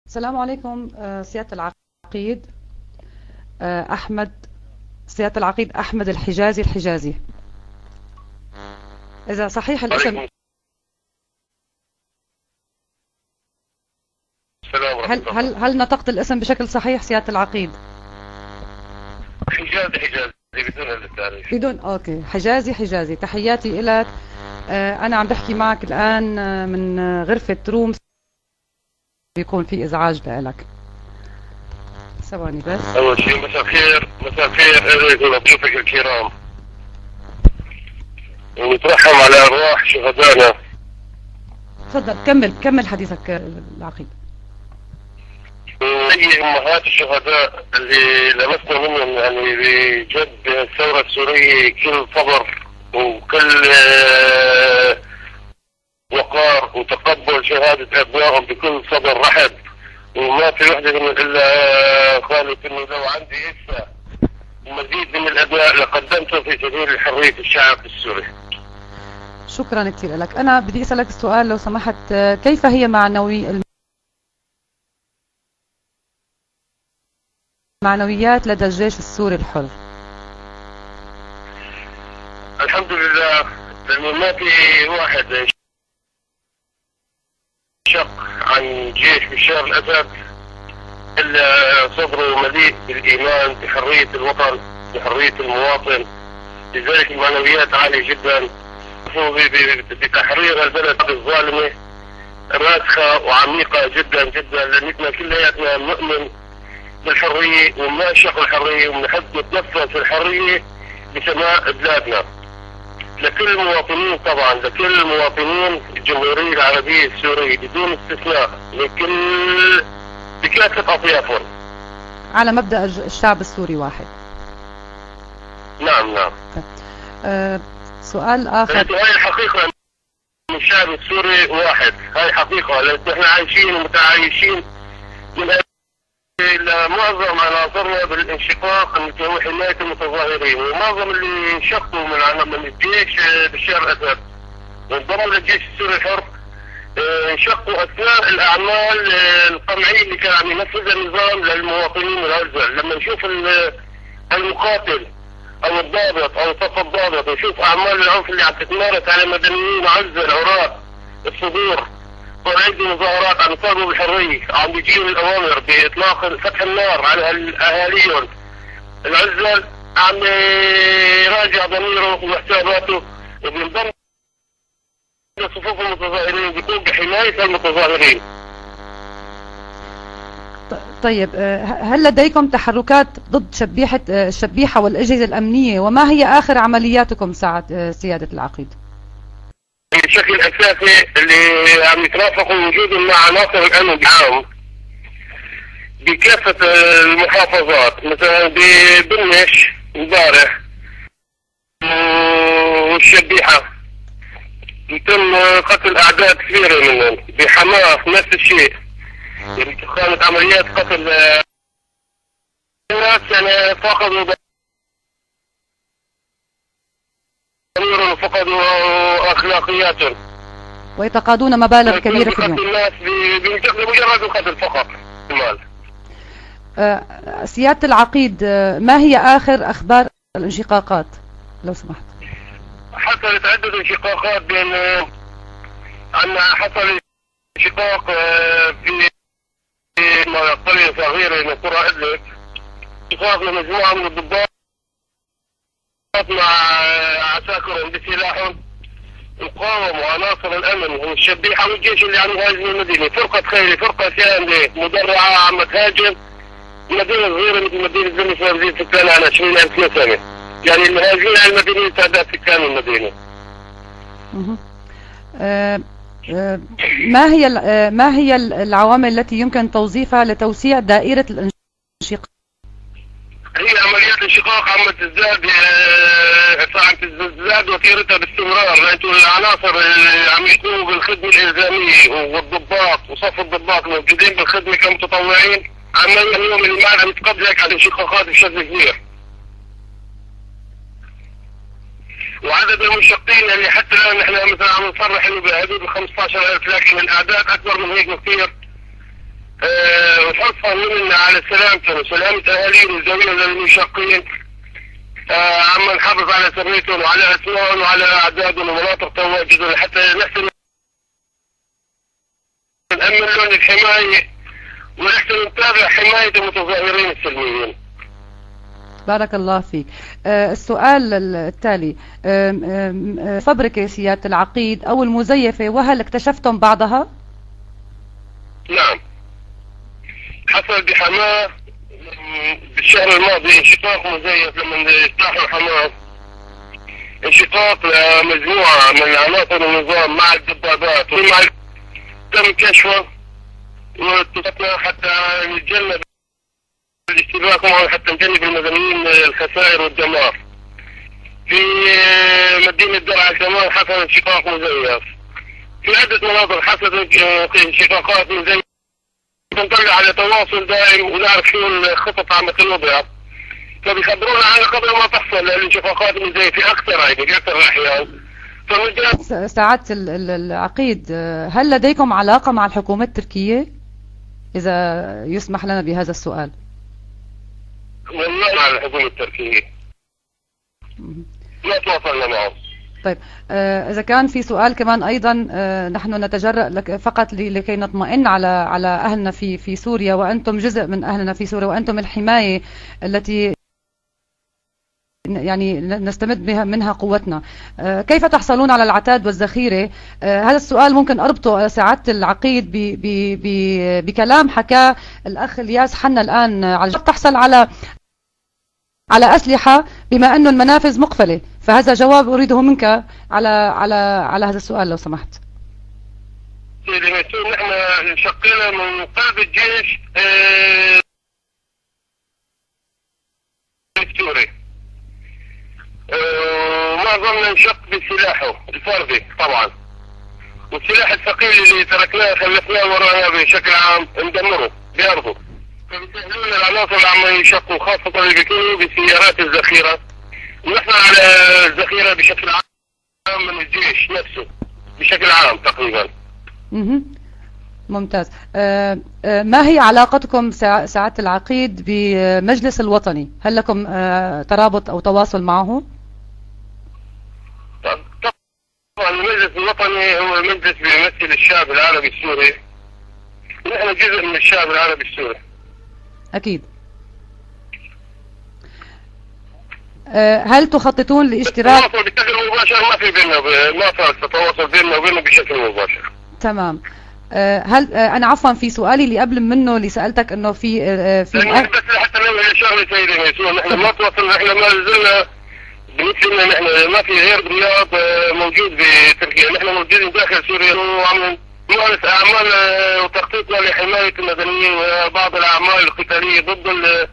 السلام عليكم سيادة العقيد. أحمد، سيادة العقيد أحمد الحجازي. إذا صحيح الاسم. عليكم السلام ورحمة هل الله. هل هل نطقت الاسم بشكل صحيح سيادة العقيد؟ حجازي بدون التعريف. بدون أوكي. حجازي تحياتي إلك. أنا عم بحكي معك الآن من غرفة روم، بيكون في إزعاج لك. ثواني بس. أول شيء مساء الخير إليكم ضيوفك الكرام، ونترحم على أرواح شهدائنا. تفضل كمل حديثك العقيد. زي أمهات الشهداء اللي لمسنا منهم، يعني بجد الثورة السورية كل صبر وكل وقار وتقبل شهادة أبنائهم بكل صبر رحب، وما في وحدة منهم إلا قالت إنه لو عندي إسا مزيد من الأبناء لقدمته في سبيل حرية الشعب السوري. شكرا كثير لك. أنا بدي أسألك السؤال لو سمحت، كيف هي المعنويات لدى الجيش السوري الحر؟ الحمد لله، لأنه ما في واحد شق عن جيش بشار الأسد إلا صدره مليء بالإيمان بحرية الوطن، بحرية المواطن. لذلك المعنويات عالية جدا بتحرير البلد الظالمة، راسخة وعميقة جدا جدا، لأننا كلياتنا نؤمن بالحرية ونعشق الحرية ونحب نتنفس الحرية بسماء بلادنا. لكل المواطنين طبعا، لكل المواطنين الجمهورية العربية السورية بدون استثناء، بكافة أطيافهم، على مبدأ الشعب السوري واحد. نعم. سؤال آخر. هاي الحقيقة، إن الشعب السوري واحد، هاي حقيقة، لأن احنا عايشين ومتعايشين من معظم عناصرنا بالانشقاق وحماية المتظاهرين، ومعظم اللي انشقوا من الجيش بشار الأسد وانضموا للجيش السوري الحر انشقوا أثناء الأعمال القمعية اللي كان عم ينفذها النظام للمواطنين العزل. لما نشوف المقاتل أو الضابط أو صف الضابط ويشوف أعمال العنف اللي عم تتمارس على مدنيين عزل عراة الصدور، وعندي مظاهرات عم يطالبوا بالحرية، عم بيجيهم الأوامر بإطلاق فتح النار على أهاليهم العزل، عم يراجع ضميره وحساباته وبينضم لصفوف المتظاهرين، بيكون بحماية المتظاهرين. طيب، هل لديكم تحركات ضد الشبيحة والأجهزة الأمنية؟ وما هي آخر عملياتكم سيادة العقيد؟ بشكل أساسي اللي عم يترافقوا وجودهم مع عناصر الأمن العام بكافة المحافظات، مثلا ببنش امبارح والشبيحة يتم قتل أعداد كثيرة منهم، بحماة نفس الشيء، يعني كانت عمليات قتل الناس، يعني فقدوا ضميرهم وفقدوا أخلاقياتهم، ويتقاضون مبالغ كبيرة في اليوم. الناس بمجرد القتل فقط المال. سيادة العقيد، ما هي آخر أخبار الانشقاقات لو سمحت؟ حصلت عدة انشقاقات بين أن حصل انشقاق في قرية صغيرة من قرى إدلب، انشقاق لمجموعة من الضباط مع عساكرهم بسلاحهم، وقاوموا عناصر الأمن والشبيحة والجيش اللي عم يهاجم المدينة. فرقة خيري، فرقة كاملة مدرعة عم تهاجم مدينة صغيرة مثل مدينة زمن فارزين سكانها على 20,000 نسمة، يعني المهاجمين على المدينة تعداد سكان المدينة. ما هي العوامل التي يمكن توظيفها لتوسيع دائرة الانشقاق؟ هي عمليات الانشقاق عم تزداد وتيرتها باستمرار، لأنه العناصر اللي عم يقوموا بالخدمة الإلزامية والضباط وصف الضباط موجودين بالخدمة كمتطوعين، عماليا اليوم اللي معنا متقبلك على الانشقاقات بشكل كبير. وعدد المنشقين اللي حتى الآن نحن مثلا عم نصرح انه بحدود 15,000، لكن الأعداد أكبر من هيك بكثير. على سلامتهم وسلامة أهالينا الزوية المشقين. عم نحافظ على سريتهم وعلى أسمائهم وعلى أعدادهم ومناطق تواجدهم حتى نحسن نأمن لهم الحماية ونحسن نتابع حماية المتظاهرين السلميين. بارك الله فيك. السؤال التالي، فبركة سيادة العقيد أو المزيفة، وهل اكتشفتم بعضها؟ نعم، حصل بحماة بالشهر الماضي انشقاق مزيف لما اجتاحوا حماة، انشقاق لمجموعة من عناصر النظام مع الدبابات ومع تم كشفه واتفقنا حتى نتجنب الاشتباك معهم حتى نجنب المدنيين الخسائر والدمار. في مدينة درعا كمان حصل انشقاق مزيف، في عدة مناطق حصلت انشقاقات مزيفة. نطلع على تواصل دائم ونعرف شو الخطط عم تنوضع، فبيخبرونا على قدر ما تحصل الانشقاقات المزيفة أكثر يعني في أكثر الأحيان. سعادة العقيد، هل لديكم علاقة مع الحكومة التركية؟ إذا يسمح لنا بهذا السؤال. والله مع الحكومة التركية ما تواصلنا معهم. طيب، إذا كان في سؤال كمان أيضا، نحن نتجرأ فقط لكي نطمئن على أهلنا في سوريا، وأنتم جزء من أهلنا في سوريا، وأنتم الحماية التي يعني نستمد بها منها قوتنا. كيف تحصلون على العتاد والذخيرة؟ هذا السؤال ممكن أربطه سعادة العقيد بكلام حكاه الأخ الياس حنا الآن، على تحصل على أسلحة بما أنه المنافذ مقفلة، فهذا جواب أريده منك على هذا السؤال لو سمحت. نحن شقينا من قلب الجيش السوري، ومعظمنا نشق بسلاحه الفردي طبعا، والسلاح الثقيل اللي تركناه خلفناه ورانا بشكل عام ندمره بأرضه. فبيسهلون العناصر اللي عم يشقوا خاصة اللي بيكونوا بسيارات الذخيرة، ونحن على الذخيرة بشكل عام من الجيش نفسه بشكل عام تقريبا. ممتاز. ما هي علاقتكم سعادة العقيد بمجلس الوطني؟ هل لكم ترابط أو تواصل معه؟ طبعا المجلس الوطني هو مجلس بيمثل الشعب العربي السوري، ونحن جزء من الشعب العربي السوري. أكيد. هل تخططون لاشتراك؟ التواصل بشكل مباشر ما في بيننا، ما صار تواصل بيننا وبينه بشكل مباشر. تمام. هل أنا عفوا في سؤالي اللي قبل منه اللي سألتك إنه في بس حتى لو شغله سيدي ميسون، نحن ما تواصلنا، نحن ما زلنا بالنسبه لنا نحن ما في غير رياض موجود بتركيا، نحن موجودين داخل سوريا وعم نمارس اعمال وتخطيطنا لحمايه المدنيين وبعض الاعمال القتاليه ضد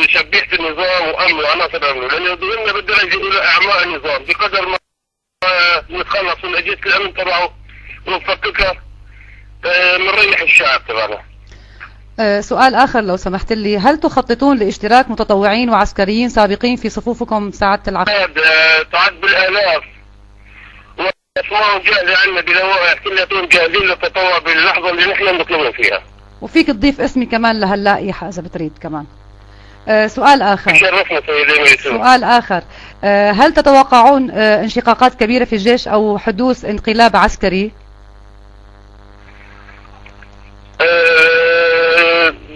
شبيحه النظام وامنه وعناصر امنه، لانه ضمننا بالدرجه الى اعماء النظام بقدر ما نتخلص من اجهزه الامن تبعه ونفككها نريح الشعب تبعنا. سؤال آخر لو سمحت لي، هل تخططون لاشتراك متطوعين وعسكريين سابقين في صفوفكم سعادة العقيد؟ تعد بالآلاف وأسمائهم جاهزة عندنا بلوائح كلها جاهزين للتطوع باللحظة اللي نحن نطلبهم فيها. وفيك تضيف اسمي كمان لهاللائحة إذا بتريد كمان. سؤال آخر. شرفنا سيدي ميسون. سؤال آخر، هل تتوقعون انشقاقات كبيرة في الجيش أو حدوث انقلاب عسكري؟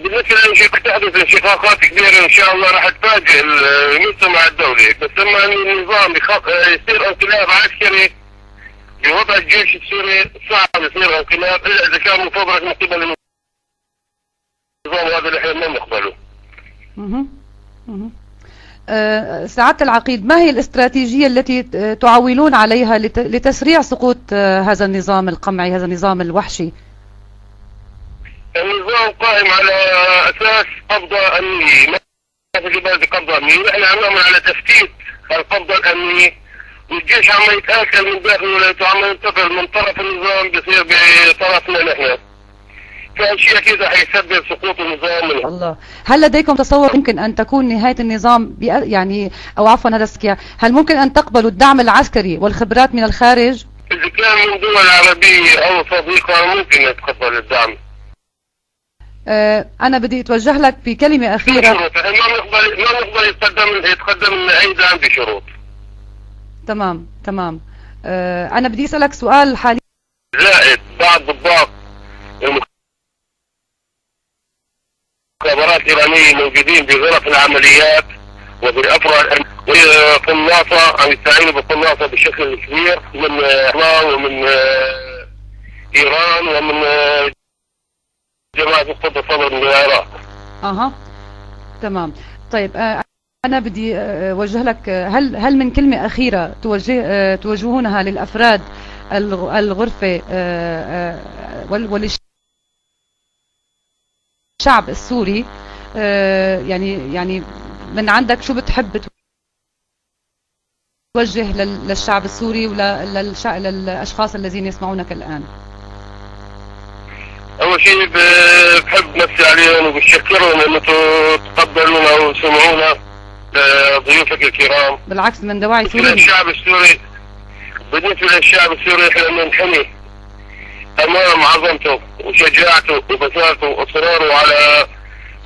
بالنسبة للانشقاق تحدث انشقاقات كبيرة إن شاء الله راح تفاجئ المجتمع الدولي، بس لما النظام يصير انقلاب عسكري بوضع الجيش السوري صعب يصير انقلاب إلا إذا كان مفبرك من قبل النظام، وهذا الحين ما نقبله. سعادة العقيد، ما هي الاستراتيجية التي تعولون عليها لتسريع سقوط هذا النظام القمعي، هذا النظام الوحشي؟ النظام قائم على اساس قبضه امنيه، ما في بالي قبضه امنيه، نحن عم نعمل على تفتيت القبضه الامنيه، والجيش عم يتاكل من داخل ولايته، عم ينتقل من طرف النظام بصير بطرفنا نحن، فهالشيء اكيد رح يسبب سقوط النظام منه. الله، هل لديكم تصور ممكن ان تكون نهايه النظام يعني او عفوا هذا السكيا، هل ممكن ان تقبلوا الدعم العسكري والخبرات من الخارج؟ اذا كان من دول عربيه او صديقه ممكن نتقبل الدعم. أنا بدي أتوجه لك بكلمة أخيرة. شروط، ما نقبل يتقدم لنا أي دعم بشروط. تمام تمام. أنا بدي أسألك سؤال حاليا. زائد بعض ضباط المخابرات الإيرانية موجودين بغرف العمليات وبالأفرع وقناصة عم يستعينوا بالقناصة بشكل كبير من إيران ومن إيران ومن جماعة مقتدى صدر من العراق. تمام. طيب أنا بدي أوجه لك، هل من كلمة أخيرة توجهونها للأفراد الغرفة وللشعب السوري، يعني من عندك شو بتحب توجه للشعب السوري وللأشخاص الذين يسمعونك الآن؟ أول شيء بحب نفسي عليهم وبشكرهم أنه تقبلونا وسمعونا ضيوفك الكرام. بالعكس من دواعي سوري. الشعب السوري، بالنسبة للشعب السوري احنا بننحني أمام عظمته وشجاعته وبساطته وإصراره على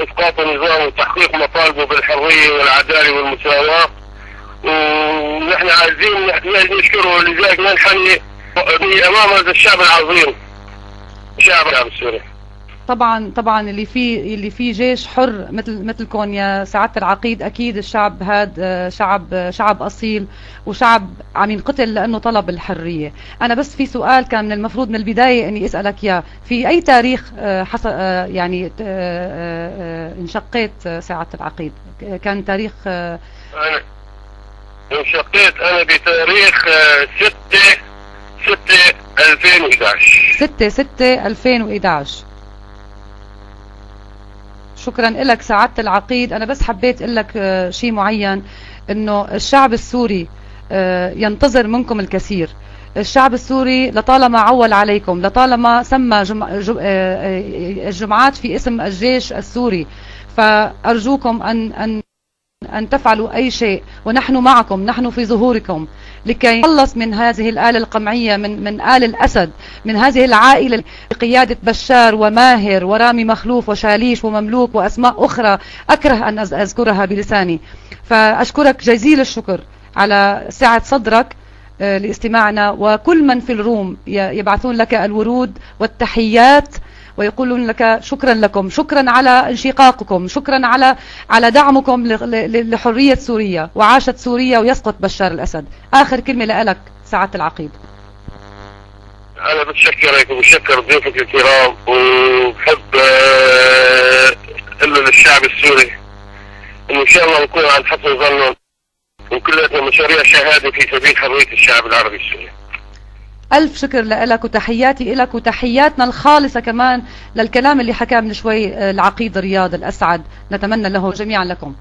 إسقاط النظام وتحقيق مطالبه بالحرية والعدالة والمساواة، ونحن عايزين نشكره، لذلك ننحني أمام هذا الشعب العظيم، شعب السوري. طبعا اللي فيه جيش حر مثلكم يا سعادة العقيد، اكيد الشعب هذا شعب اصيل وشعب عم ينقتل لانه طلب الحرية. انا بس في سؤال كان من المفروض من البداية اني اسألك اياه، في اي تاريخ يعني انشقيت سعادة العقيد؟ كان تاريخ انا انشقيت انا بتاريخ 6/6/2011. 6/6/2011. شكرا لك سعادة العقيد. أنا بس حبيت أقول لك شيء معين، إنه الشعب السوري ينتظر منكم الكثير. الشعب السوري لطالما عول عليكم، لطالما سمى الجمعات في اسم الجيش السوري، فأرجوكم أن تفعلوا أي شيء، ونحن معكم، نحن في ظهوركم لكي نخلص من هذه الآلة القمعية، من آل الأسد، من هذه العائلة بقيادة بشار وماهر ورامي مخلوف وشاليش ومملوك وأسماء أخرى أكره أن أذكرها بلساني. فأشكرك جزيل الشكر على سعة صدرك لاستماعنا، وكل من في الروم يبعثون لك الورود والتحيات ويقولون لك شكرا لكم، شكرا على انشقاقكم، شكرا على دعمكم لحرية سوريا، وعاشت سوريا ويسقط بشار الأسد. آخر كلمة لك سعادة العقيد. أنا بتشكرك وبشكر ضيوفك الكرام، وبحب أقول للشعب السوري إنه إن شاء الله نكون عند حسن ظنهم، وكلنا مشاريع شهادة في سبيل حرية الشعب العربي السوري. ألف شكر لك، وتحياتي لك وتحياتنا الخالصة كمان للكلام اللي حكاه من شوي العقيد رياض الأسعد، نتمنى له جميعا لكم.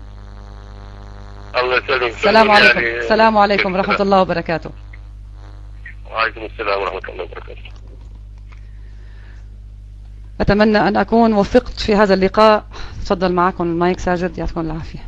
الله يسلمك. السلام عليكم. السلام عليكم ورحمة الله وبركاته. وعليكم السلام ورحمة الله وبركاته. أتمنى أن أكون وفقت في هذا اللقاء. تفضل معكم المايك ساجد، يعطيكم العافية.